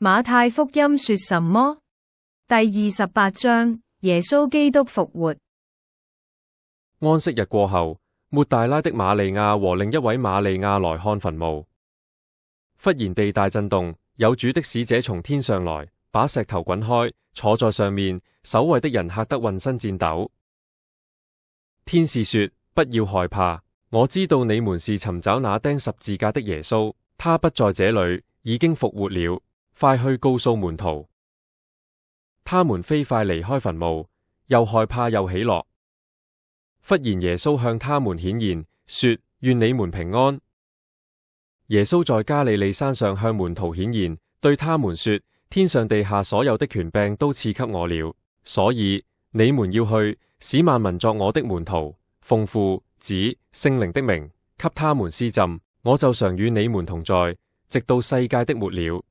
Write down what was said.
馬太福音說什麼？第28章，耶穌基督復活。安息日過後，抹大拉的瑪利亞和另一位瑪利亞來看墳墓。忽然地大震動，有主的使者從天上來，把石頭滾開，坐在上面，守衛的人嚇得渾身顫抖。天使說：不要害怕，我知道你們是尋找那釘十字架的耶穌，他不在這裏，已經復活了。快去告訴門徒。他們飛快離開墳墓，又害怕又喜樂。忽然耶穌向他們顯現，說：願你們平安。耶穌在加利利山上向門徒顯現，對他們說：天上地下所有的權柄都賜給我了，所以你們要去，使萬民作我的門徒，奉父、子、聖靈的名，給他們施浸，我就常與你們同在，直到世界的末了。